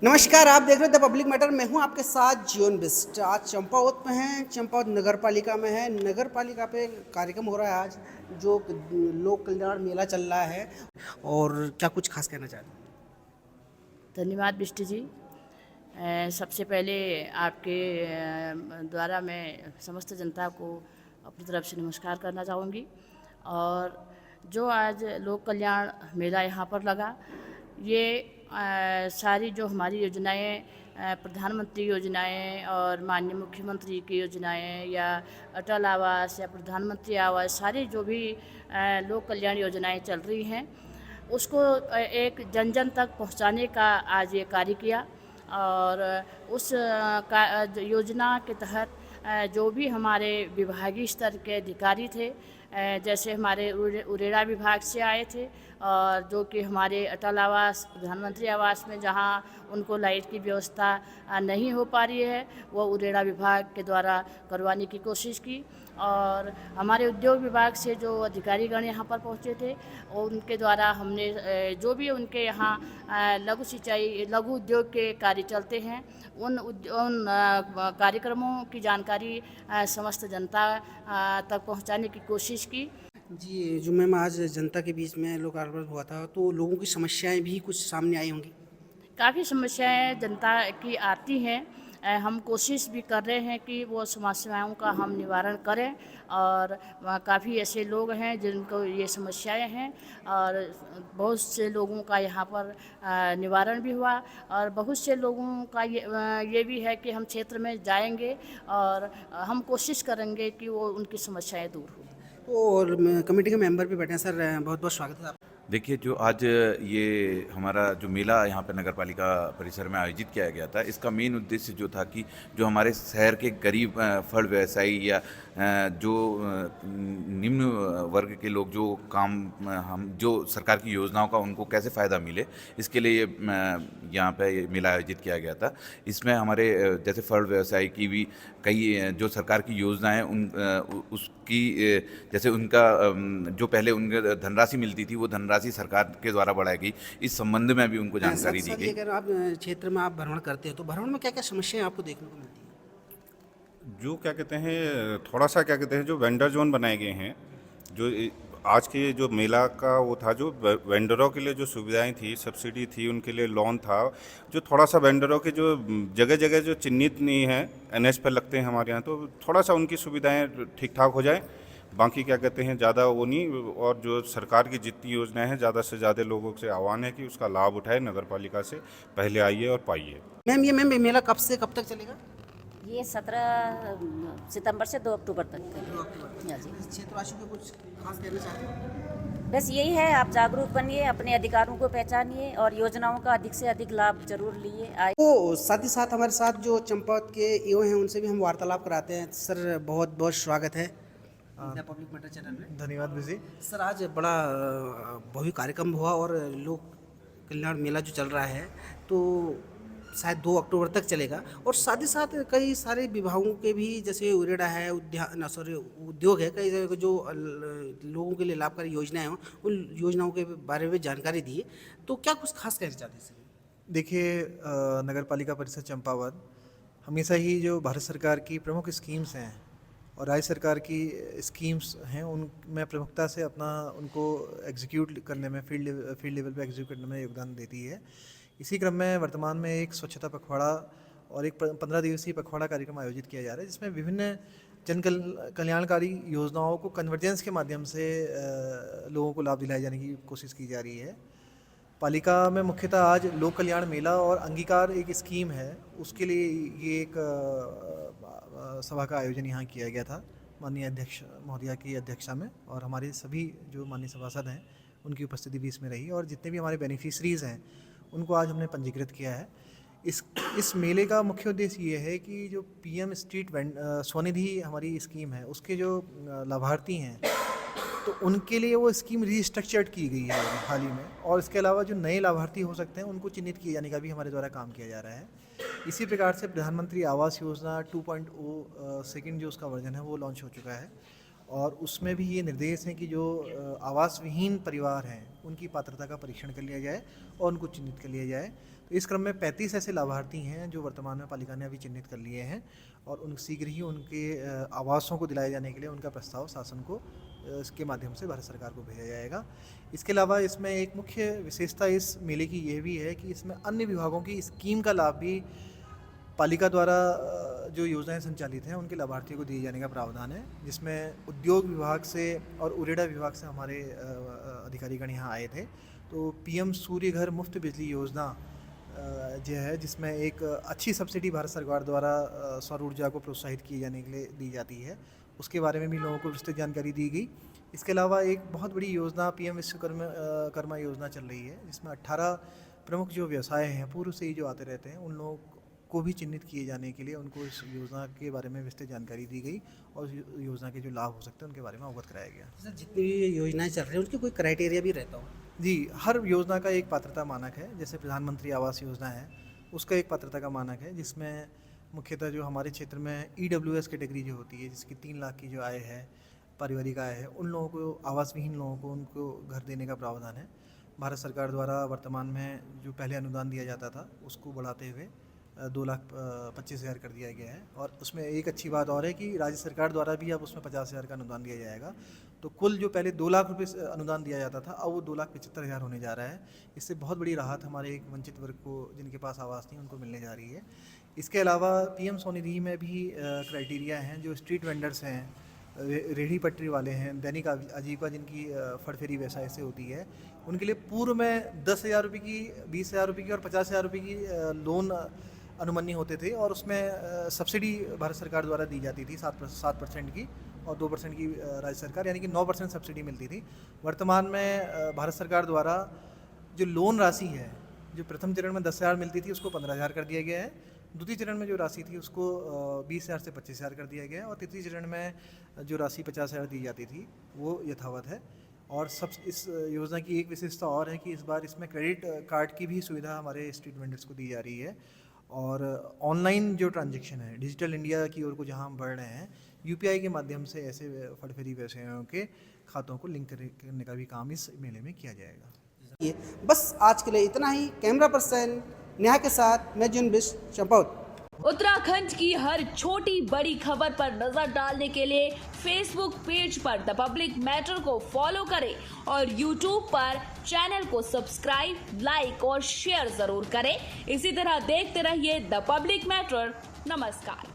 नमस्कार, आप देख रहे हैं द पब्लिक मैटर। मैं हूं आपके साथ जीवन बिस्ट। आज चंपावत में हैं, चंपावत नगर पालिका में है। नगर पालिका पे कार्यक्रम हो रहा है आज, जो लोक कल्याण मेला चल रहा है। और क्या कुछ खास कहना चाहते हैं? धन्यवाद बिष्ट जी। सबसे पहले आपके द्वारा मैं समस्त जनता को अपनी तरफ से नमस्कार करना चाहूँगी। और जो आज लोक कल्याण मेला यहाँ पर लगा, ये सारी जो हमारी योजनाएं, प्रधानमंत्री योजनाएं और माननीय मुख्यमंत्री की योजनाएं या अटल आवास या प्रधानमंत्री आवास, सारी जो भी लोक कल्याण योजनाएं चल रही हैं, उसको एक जन जन तक पहुंचाने का आज ये कार्य किया। और उस योजना के तहत जो भी हमारे विभागीय स्तर के अधिकारी थे, जैसे हमारे उरेडा विभाग से आए थे, और जो कि हमारे अटल आवास, प्रधानमंत्री आवास में जहां उनको लाइट की व्यवस्था नहीं हो पा रही है, वो उरेडा विभाग के द्वारा करवाने की कोशिश की। और हमारे उद्योग विभाग से जो अधिकारीगण यहाँ पर पहुँचे थे, और उनके द्वारा हमने जो भी उनके यहाँ लघु सिंचाई, लघु उद्योग के कार्य चलते हैं, उन कार्यक्रमों की जानकारी समस्त जनता तक पहुँचाने की कोशिश की। जी, जो मैम आज जनता के बीच में लोकार्पण हुआ था, तो लोगों की समस्याएं भी कुछ सामने आई होंगी। काफ़ी समस्याएं जनता की आती हैं। हम कोशिश भी कर रहे हैं कि वो समस्याओं का हम निवारण करें। और काफ़ी ऐसे लोग हैं जिनको ये समस्याएं हैं, और बहुत से लोगों का यहाँ पर निवारण भी हुआ। और बहुत से लोगों का ये भी है कि हम क्षेत्र में जाएंगे और हम कोशिश करेंगे कि वो उनकी समस्याएं दूर हों। और कमेटी के मेंबर भी बैठे हैं। सर, बहुत बहुत स्वागत है आपका। देखिए, जो आज ये हमारा जो मेला यहाँ पे नगर पालिका परिसर में आयोजित किया गया था, इसका मेन उद्देश्य जो था कि जो हमारे शहर के गरीब फल व्यवसायी या जो निम्न वर्ग के लोग जो काम हम जो सरकार की योजनाओं का उनको कैसे फ़ायदा मिले, इसके लिए ये यहाँ पे ये मेला आयोजित किया गया था। इसमें हमारे जैसे फल व्यवसायी की भी कई जो सरकार की योजनाएं उसकी जैसे उनका जो पहले उनके धनराशि मिलती थी, वो धनराशि सरकार के द्वारा बढ़ाई गई। इस संबंध में भी उनको जानकारी दी सर, गई। ये कह रहे हैं, आप क्षेत्र में आप भ्रमण करते हैं, तो भ्रमण में क्या क्या समस्याएं आपको देखने को मिलती हैं? जो क्या कहते हैं, थोड़ा सा क्या कहते हैं, जो वेंडर जोन बनाए गए हैं, जो आज के जो मेला का वो था, जो वेंडरों के लिए जो सुविधाएं थी, सब्सिडी थी, उनके लिए लोन था, जो थोड़ा सा वेंडरों के जो जगह जगह जो चिन्हित नहीं है, एनएच पर लगते हैं हमारे यहाँ, तो थोड़ा सा उनकी सुविधाएं ठीक ठाक हो जाए। बाकी क्या कहते हैं, ज़्यादा वो नहीं। और जो सरकार की जितनी योजनाएं हैं, ज़्यादा से ज़्यादा लोगों से आह्वान है कि उसका लाभ उठाए, नगर पालिका से पहले आइए और पाइए। मैम, ये मेला कब से कब तक चलेगा? ये 17 सितंबर से 2 अक्टूबर तक का है। हाँ जी। क्षेत्रवासियों को कुछ खास कहना चाहते हैं? बस यही है, आप जागरूक बनिए, अपने अधिकारों को पहचानिए और योजनाओं का अधिक से अधिक लाभ जरूर लिए आए। तो साथ ही साथ हमारे साथ जो चंपावत के ईओ हैं, उनसे भी हम वार्तालाप कराते हैं। सर, बहुत बहुत स्वागत है द पब्लिक मैटर चैनल में। धन्यवाद विजय। सर, आज बड़ा भव्य कार्यक्रम हुआ और लोक कल्याण मेला जो चल रहा है, तो शायद 2 अक्टूबर तक चलेगा। और साथ ही साथ कई सारे विभागों के भी, जैसे उरेडा है, उद्योग है, कई तरह के जो लोगों के लिए लाभकारी योजनाएं हों, उन योजनाओं के बारे में जानकारी दी। तो क्या कुछ खास कहना चाहते हैं सर? देखिए, नगर पालिका परिषद चंपावत हमेशा ही जो भारत सरकार की प्रमुख स्कीम्स हैं और राज्य सरकार की स्कीम्स हैं, उनमें प्रमुखता से अपना उनको एग्जीक्यूट करने में, फील्ड लेवल पे एग्जीक्यूट करने में योगदान देती है। इसी क्रम में वर्तमान में एक स्वच्छता पखवाड़ा और एक 15 दिवसीय पखवाड़ा कार्यक्रम आयोजित किया जा रहा है, जिसमें विभिन्न जन कल्याणकारी योजनाओं को कन्वर्जेंस के माध्यम से लोगों को लाभ दिलाए जाने की कोशिश की जा रही है। पालिका में मुख्यतः आज लोक कल्याण मेला और अंगीकार एक स्कीम है, उसके लिए ये एक सभा का आयोजन यहाँ किया गया था माननीय अध्यक्ष महोदया की अध्यक्षता में, और हमारे सभी जो माननीय सभासद हैं उनकी उपस्थिति भी इसमें रही। और जितने भी हमारे बेनिफिशरीज़ हैं उनको आज हमने पंजीकृत किया है। इस मेले का मुख्य उद्देश्य ये है कि जो पीएम स्ट्रीट स्वनिधि हमारी स्कीम है, उसके जो लाभार्थी हैं, तो उनके लिए वो स्कीम रीस्ट्रक्चर्ड की गई है हाल ही में। और इसके अलावा जो नए लाभार्थी हो सकते हैं, उनको चिन्हित किए जाने का भी हमारे द्वारा काम किया जा रहा है। इसी प्रकार से प्रधानमंत्री आवास योजना 2.0 सेकेंड जो उसका वर्जन है, वो लॉन्च हो चुका है। और उसमें भी ये निर्देश हैं कि जो आवास विहीन परिवार हैं, उनकी पात्रता का परीक्षण कर लिया जाए और उनको चिन्हित कर लिया जाए। तो इस क्रम में 35 ऐसे लाभार्थी हैं जो वर्तमान में पालिका ने अभी चिन्हित कर लिए हैं और उन शीघ्र ही उनके आवासों को दिलाए जाने के लिए उनका प्रस्ताव शासन को इसके माध्यम से भारत सरकार को भेजा जाएगा। इसके अलावा इसमें एक मुख्य विशेषता इस मेले की यह भी है कि इसमें अन्य विभागों की स्कीम का लाभ भी पालिका द्वारा जो योजनाएं संचालित हैं उनके लाभार्थियों को दिए जाने का प्रावधान है, जिसमें उद्योग विभाग से और उरेडा विभाग से हमारे अधिकारीगण यहाँ आए थे। तो पीएम सूर्य घर मुफ्त बिजली योजना जो है, जिसमें एक अच्छी सब्सिडी भारत सरकार द्वारा सौर ऊर्जा को प्रोत्साहित किए जाने के लिए दी जाती है, उसके बारे में भी लोगों को विस्तृत जानकारी दी गई। इसके अलावा एक बहुत बड़ी योजना पीएम विश्वकर्मा योजना चल रही है, जिसमें 18 प्रमुख जो व्यवसाय हैं पूर्व से ही जो आते रहते हैं उन लोगों को भी चिन्हित किए जाने के लिए उनको इस योजना के बारे में विस्तृत जानकारी दी गई और योजना के जो लाभ हो सकते हैं उनके बारे में अवगत कराया गया। सर, जितनी भी योजनाएं चल रही हैं उनकी कोई क्राइटेरिया भी रहता हो? जी, हर योजना का एक पात्रता मानक है। जैसे प्रधानमंत्री आवास योजना है, उसका एक पात्रता का मानक है, जिसमें मुख्यतः जो हमारे क्षेत्र में EWS कैटेगरी जो होती है, जिसकी 3 लाख की जो आय है, पारिवारिक आय है, उन लोगों को, आवास विहीन लोगों को, उनको घर देने का प्रावधान है। भारत सरकार द्वारा वर्तमान में जो पहले अनुदान दिया जाता था उसको बढ़ाते हुए 2,25,000 कर दिया गया है। और उसमें एक अच्छी बात और है कि राज्य सरकार द्वारा भी अब उसमें 50,000 का अनुदान दिया जाएगा। तो कुल जो पहले 2 लाख रुपये अनुदान दिया जाता था, अब वो 2,75,000 होने जा रहा है। इससे बहुत बड़ी राहत हमारे एक वंचित वर्ग को, जिनके पास आवास नहीं, उनको मिलने जा रही है। इसके अलावा पीएम स्वनिधि में भी क्राइटेरिया हैं। जो स्ट्रीट वेंडर्स हैं, रेहड़ी पटरी वाले हैं, दैनिक आजीविका जिनकी फड़फेरी व्यवसाय से होती है, उनके लिए पूर्व में 10,000 रुपये की, 20,000 रुपये की और 50,000 रुपये की लोन अनुमन्य होते थे और उसमें सब्सिडी भारत सरकार द्वारा दी जाती थी 7% की और 2% की राज्य सरकार, यानी कि 9% सब्सिडी मिलती थी। वर्तमान में भारत सरकार द्वारा जो लोन राशि है, जो प्रथम चरण में 10,000 मिलती थी उसको 15,000 कर दिया गया है। द्वितीय चरण में जो राशि थी उसको 20,000 से 25,000 कर दिया गया है और तृतीय चरण में जो राशि 50,000 दी जाती थी वो यथावत है। और सब इस योजना की एक विशेषता और है कि इस बार इसमें क्रेडिट कार्ड की भी सुविधा हमारे स्ट्रीट वेंडर्स को दी जा रही है। और ऑनलाइन जो ट्रांजैक्शन है, डिजिटल इंडिया की ओर को जहां हम बढ़ रहे हैं, UPI के माध्यम से ऐसे फड़फेरी व्यवसायों के खातों को लिंक करने का भी काम इस मेले में किया जाएगा। बस आज के लिए इतना ही। कैमरा पर्सन नेहा के साथ मैं जुनबिश चंपावत। उत्तराखंड की हर छोटी बड़ी खबर पर नजर डालने के लिए फेसबुक पेज पर द पब्लिक मैटर को फॉलो करें और यूट्यूब पर चैनल को सब्सक्राइब, लाइक और शेयर जरूर करें। इसी तरह देखते रहिए द पब्लिक मैटर। नमस्कार।